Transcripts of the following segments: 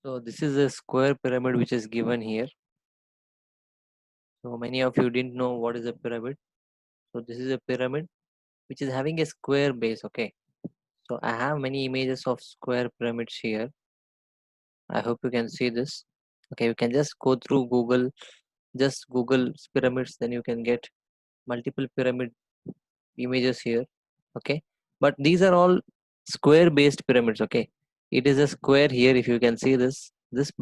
So this is a square pyramid which is given here. So many of you didn't know what is a pyramid. So this is a pyramid which is having a square base. Okay. So I have many images of square pyramids here. I hope you can see this. Okay, you can just go through Google, just Google pyramids, then you can get multiple pyramid images here. Okay, but these are all square based pyramids. Okay, it is a square here. If you can see this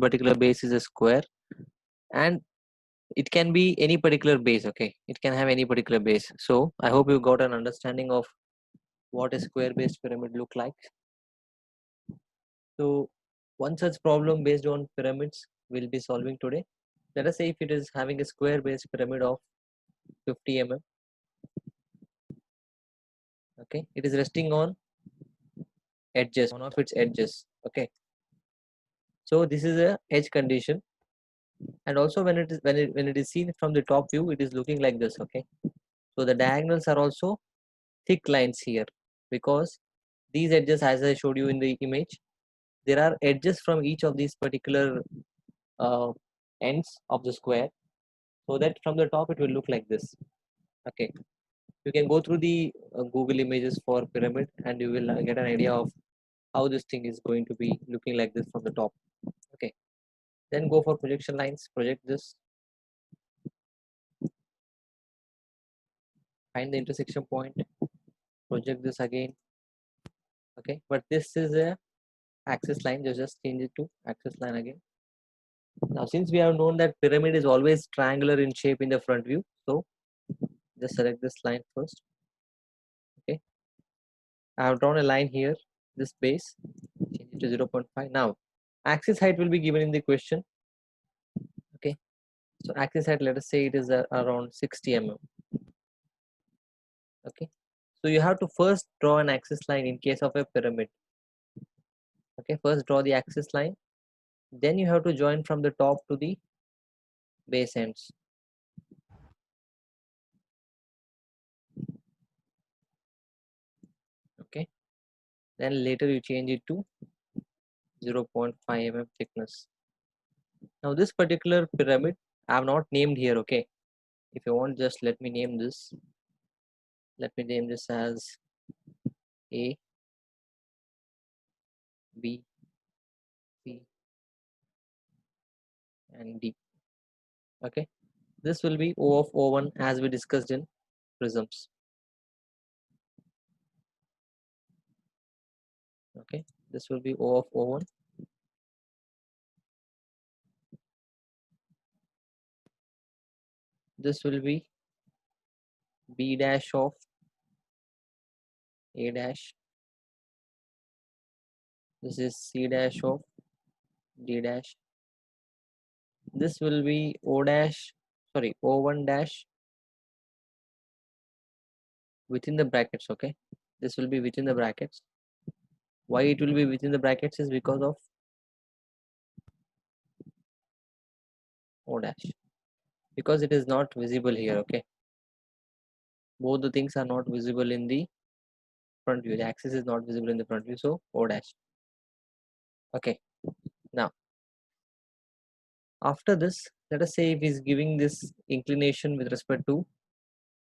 particular base is a square, and it can be any particular base. Okay, it can have any particular base. So I hope you got an understanding of what a square based pyramid look like. So one such problem based on pyramids we'll be solving today. Let us say if it is having a square based pyramid of 50 mm. Okay, it is resting on edges, one of its edges. Okay, so this is a edge condition, and also when it is seen from the top view, it is looking like this. Okay, so the diagonals are also thick lines here, because these edges, as I showed you in the image, there are edges from each of these particular uh, ends of the square, so that from the top it will look like this. Okay, you can go through the Google images for pyramid, and you will get an idea of how this thing is going to be looking like this from the top. Okay, then go for projection lines, project this, find the intersection point, project this again. Okay, but this is a axis line, just change it to axis line again. Now since we have known that pyramid is always triangular in shape in the front view, so just select this line first. Okay, I have drawn a line here, this base, change it to 0.5. Now axis height will be given in the question. Okay, so axis height, let us say it is around 60 mm. Okay, so you have to first draw an axis line in case of a pyramid. Okay, first draw the axis line, then you have to join from the top to the base ends. Okay, then later you change it to 0.5 mm thickness. Now this particular pyramid I have not named here. Okay, if you want, just let me name this. Let me name this as A, B, C, and D. Okay, this will be O of O1 as we discussed in prisms. Okay, this will be O of O1. This will be B dash of A dash. This is C dash of D dash. This will be O dash, sorry, O1 dash within the brackets. Okay, this will be within the brackets. Why it will be within the brackets is because of O dash, because it is not visible here. Okay, both the things are not visible in the front view. The axis is not visible in the front view, so O dash. Okay, now after this, let us say if he's giving this inclination with respect to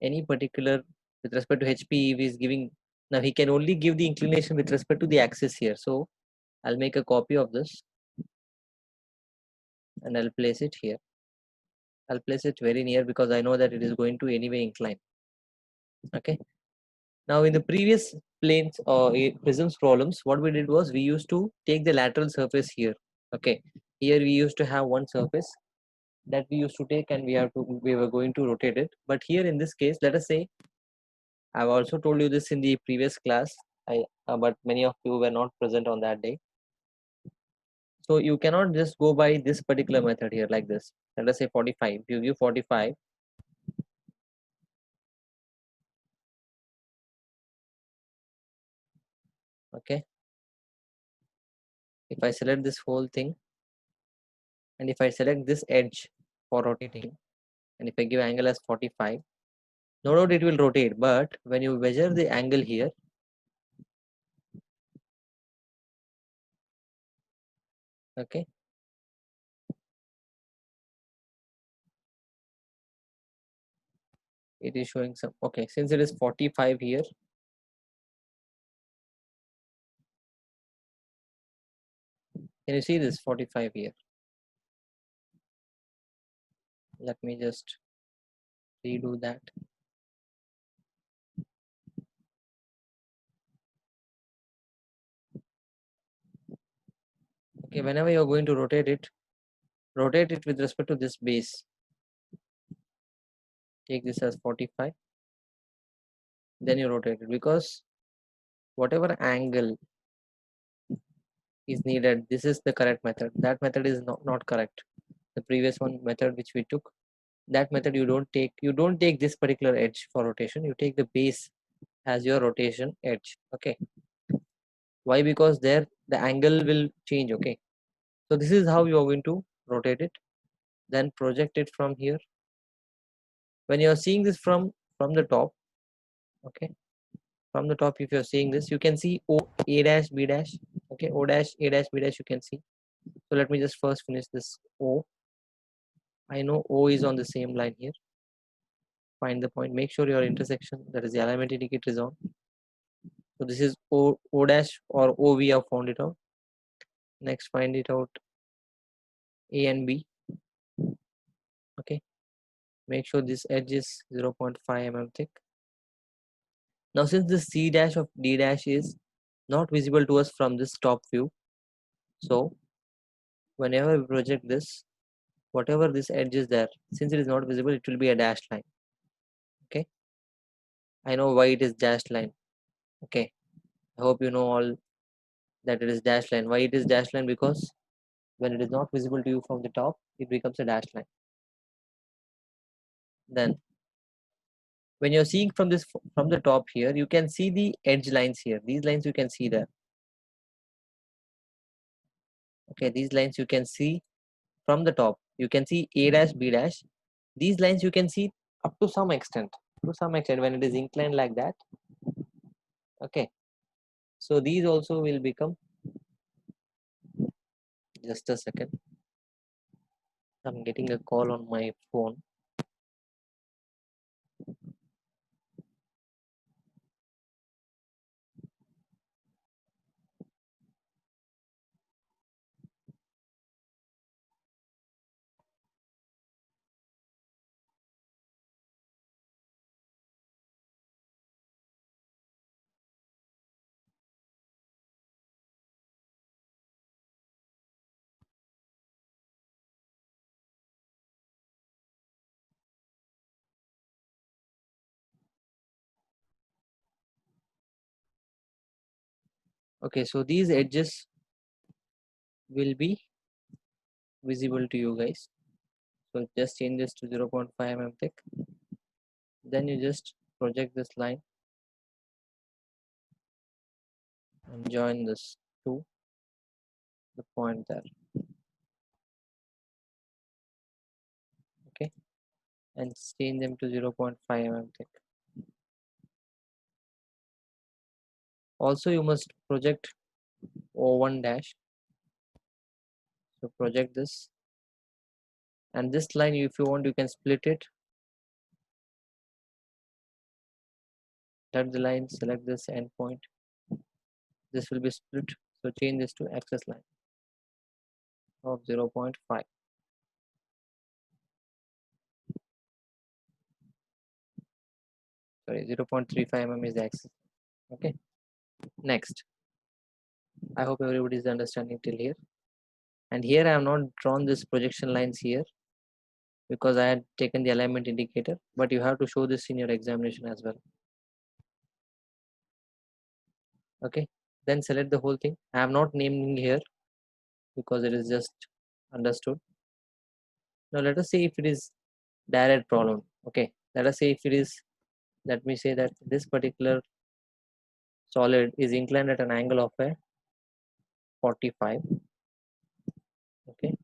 any particular, with respect to HP, if he's giving, now he can only give the inclination with respect to the axis here. So I'll make a copy of this and I'll place it here. I'll place it very near because I know that it is going to anyway incline. Okay, now in the previous planes or prisms problems, what we did was we used to take the lateral surface here. Okay, here we used to have one surface that we used to take, and we were going to rotate it. But here in this case, let us say, I've also told you this in the previous class, but many of you were not present on that day. So you cannot just go by this particular method here like this. Let us say 45. You give 45. Okay. If I select this whole thing, and if I select this edge for rotating, and if I give angle as 45, no doubt it will rotate. But when you measure the angle here, okay, it is showing some, okay, since it is 45 here, can you see this 45 here? Let me just redo that. Okay, whenever you're going to rotate it with respect to this base. Take this as 45, then you rotate it, because whatever angle is needed, this is the correct method. That method is not correct. The previous one method which we took, that method you don't take this particular edge for rotation, you take the base as your rotation edge. Okay, why? Because there the angle will change. Okay, so this is how you are going to rotate it, then project it from here. When you are seeing this from the top, okay, from the top, if you're seeing this, you can see O, A dash, B dash. Okay, O dash, A dash, B dash, you can see. So let me just first finish this O. I know O is on the same line here. Find the point, make sure your intersection, that is the alignment indicator, is on. So this is O dash or O, we have found it out. Next, find it out A and B. Okay, make sure this edge is 0.5 mm thick. Now since the C dash of D dash is not visible to us from this top view, so whenever we project this, whatever this edge is there, since it is not visible, it will be a dashed line. Okay, I know why it is dashed line. Okay, I hope you know all that it is dashed line. Why it is dashed line? Because when it is not visible to you from the top, it becomes a dashed line. Then when you're seeing from the top here, you can see the edge lines here. These lines you can see there. Okay, these lines you can see from the top. You can see A dash, B dash. These lines you can see up to some extent. To some extent, when it is inclined like that. Okay, so these also will become. Just a second. I'm getting a call on my phone. Okay, so these edges will be visible to you guys. So just change this to 0.5 mm thick. Then you just project this line and join this to the point there. Okay, and change them to 0.5 mm thick. Also, you must project O1 dash. So project this, and this line, if you want, you can split it. Let the line, select this endpoint. This will be split. So change this to axis line of 0.5. Sorry, 0.35 mm is the axis. Okay, next, I hope everybody is understanding till here. And here I have not drawn this projection lines here because I had taken the alignment indicator, but you have to show this in your examination as well. Okay, then select the whole thing. I have not named here because it is just understood. Now let us say if it is direct problem. Okay, let us say if it is, let me say that this particular solid is inclined at an angle of a 45. Okay,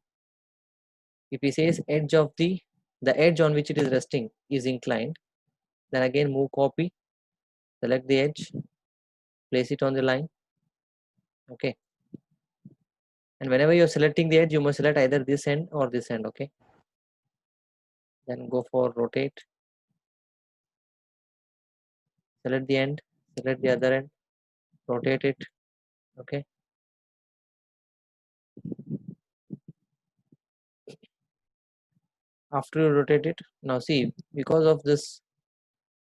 if he says edge of the edge on which it is resting is inclined, then again move copy, select the edge, place it on the line. Okay, and whenever you're selecting the edge, you must select either this end or this end. Okay, then go for rotate, select the end, select the other end, rotate it. Okay, after you rotate it, now see, because of this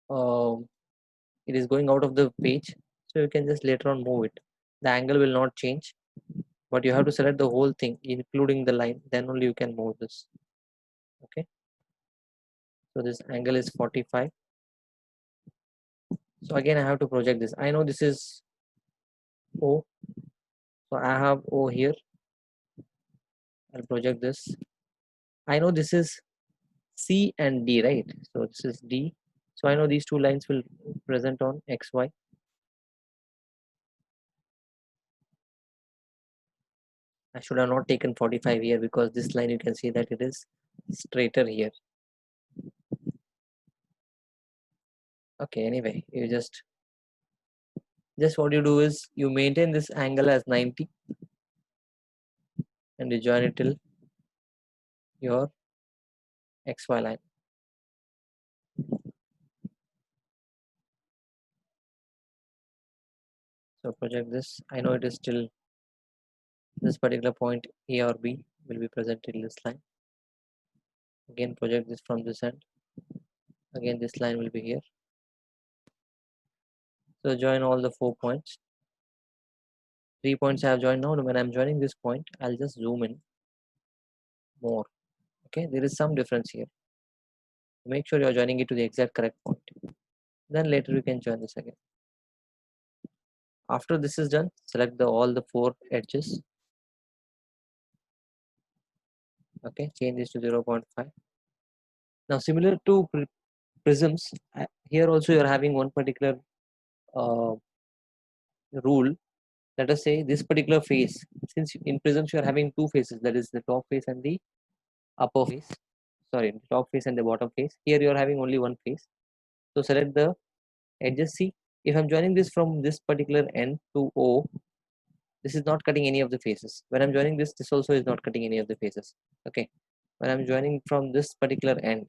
it is going out of the page, so you can just later on move it. The angle will not change, but you have to select the whole thing including the line, then only you can move this. Okay, so this angle is 45. So again I have to project this. I know this is O, so I have O here. I'll project this. I know this is C and D, right? So this is D, so I know these two lines will present on XY. I should have not taken 45 here, because this line you can see that it is straighter here. Okay, anyway, you just what you do is you maintain this angle as 90 and you join it till your XY line. So project this. I know it is still this particular point A or B will be present in this line. Again project this from this end. Again this line will be here. So join all the 4 points. 3 points I have joined now. When I'm joining this point, I'll just zoom in more. Okay, there is some difference here. Make sure you're joining it to the exact correct point. Then later you can join this again. After this is done, select all the 4 edges. Okay, change this to 0.5. Now similar to prisms, here also you're having one particular uh, rule. Let us say this particular face, since in prisms you're having 2 faces, that is the top face and the upper face, sorry, the top face and the bottom face. Here you're having only one face, so select the edges. See, if I'm joining this from this particular end to O, this is not cutting any of the faces. When I'm joining this, this also is not cutting any of the faces. Okay, when I'm joining from this particular end,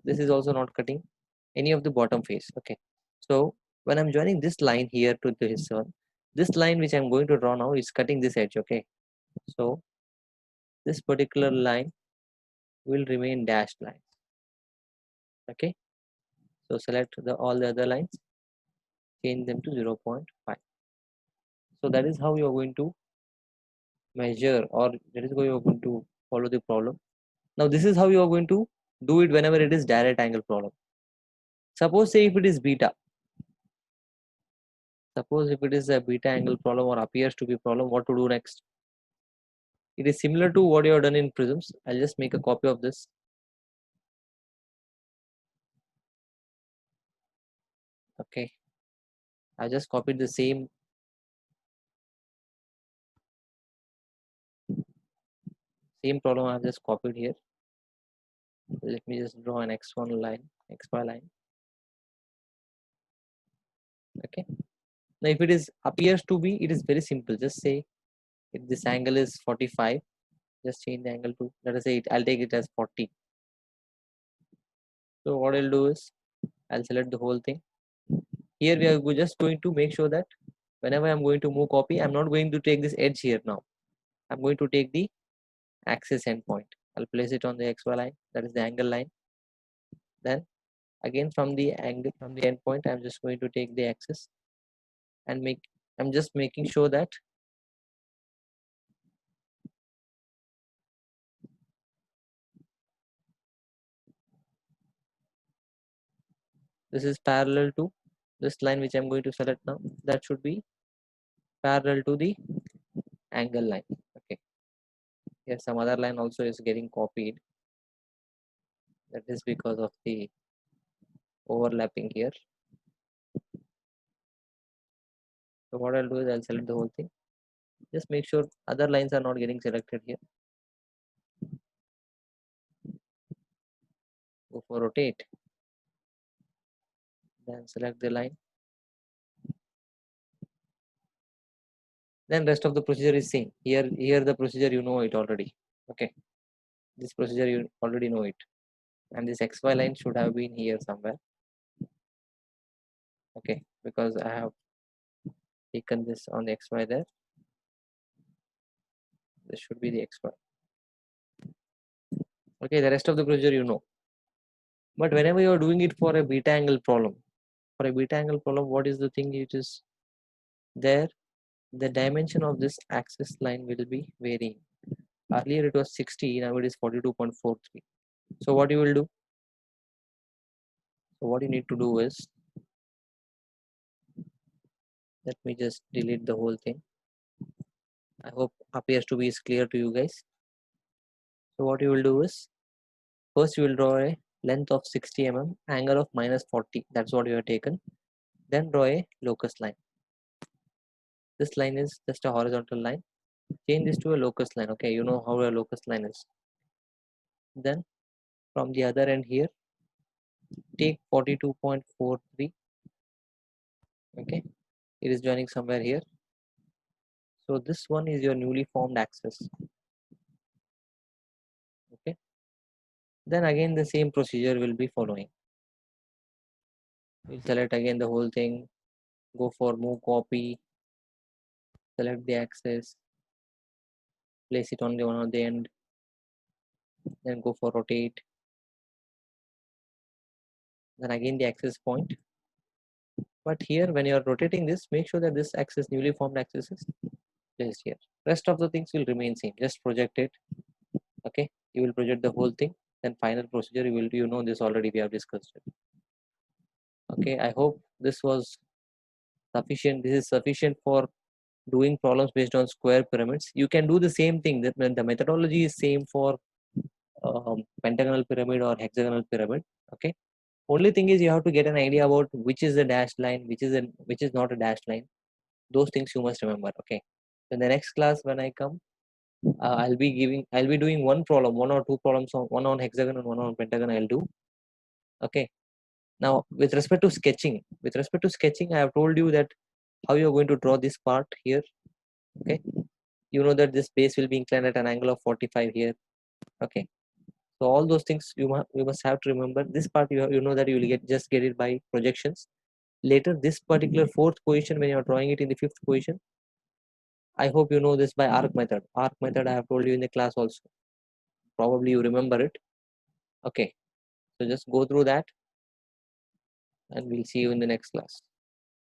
this is also not cutting any of the bottom face. Okay, so when I'm joining this line here to this one, this line which I'm going to draw now is cutting this edge. Okay, so this particular line will remain dashed line. Okay, so select all the other lines, change them to 0.5. So that is how you are going to measure, or that is how you are going to follow the problem. Now this is how you are going to do it whenever it is direct angle problem. Suppose say if it is beta, suppose if it is a beta angle problem or appears to be problem, what to do next? It is similar to what you have done in prisms. I'll just make a copy of this. Okay, I just copied the same problem. I've just copied here. Let me just draw an x1 line, xy line. Okay, now if it is appears to be, it is very simple. Just say if this angle is 45, just change the angle to, let us say I'll take it as 40. So what I'll do is I'll select the whole thing. Here we are just going to make sure that whenever I'm going to move copy, I'm not going to take this edge here now. I'm going to take the axis endpoint. I'll place it on the XY line, that is the angle line. Then again from the angle, from the endpoint, I'm just going to take the axis and I'm just making sure that this is parallel to this line which I'm going to select now. That should be parallel to the angle line. Okay, here some other line also is getting copied. That is because of the overlapping here. So what I'll do is I'll select the whole thing. Just make sure other lines are not getting selected here. Go for rotate, then select the line. Then rest of the procedure is same. Here the procedure you know it already. Okay, this procedure you already know it, and this XY line should have been here somewhere. Okay, because I have taken this on the XY there. This should be the XY. Okay, the rest of the procedure you know. But whenever you are doing it for a beta angle problem, what is the thing it is there? The dimension of this axis line will be varying. Earlier it was 60, now it is 42.43. So what you will do? So what you need to do is, let me just delete the whole thing. I hope appears to be is clear to you guys. So what you will do is, first you will draw a length of 60 mm, angle of -40. That's what you have taken. Then draw a locus line. This line is just a horizontal line. Change this to a locus line. Okay, you know how a locus line is. Then from the other end here, take 42.43. Okay, it is joining somewhere here. So this one is your newly formed axis. Okay, then again the same procedure will be following. We'll select again the whole thing, go for move copy, select the axis, place it on the one on the end, then go for rotate, then again the axis point. But here when you are rotating this, make sure that this axis, newly formed axis, is placed here. Rest of the things will remain same, just project it. Okay, you will project the whole thing, then final procedure you know this already, we have discussed it. Okay, I hope this was sufficient. This is sufficient for doing problems based on square pyramids. You can do the same thing, that the methodology is same for pentagonal pyramid or hexagonal pyramid. Okay, only thing is you have to get an idea about which is the dashed line, which is not a dashed line. Those things you must remember. Okay, so in the next class when I come, I'll be doing one problem, one or two problems, one on hexagon and one on pentagon I'll do. Okay, now with respect to sketching, I have told you that how you are going to draw this part here. Okay, you know that this base will be inclined at an angle of 45 here. Okay, so all those things you must have to remember. This part you know that you will get it by projections. Later this particular fourth position, when you are drawing it in the fifth position, I hope you know this by arc method. Arc method I have told you in the class also, probably you remember it. Okay, so just go through that and we'll see you in the next class.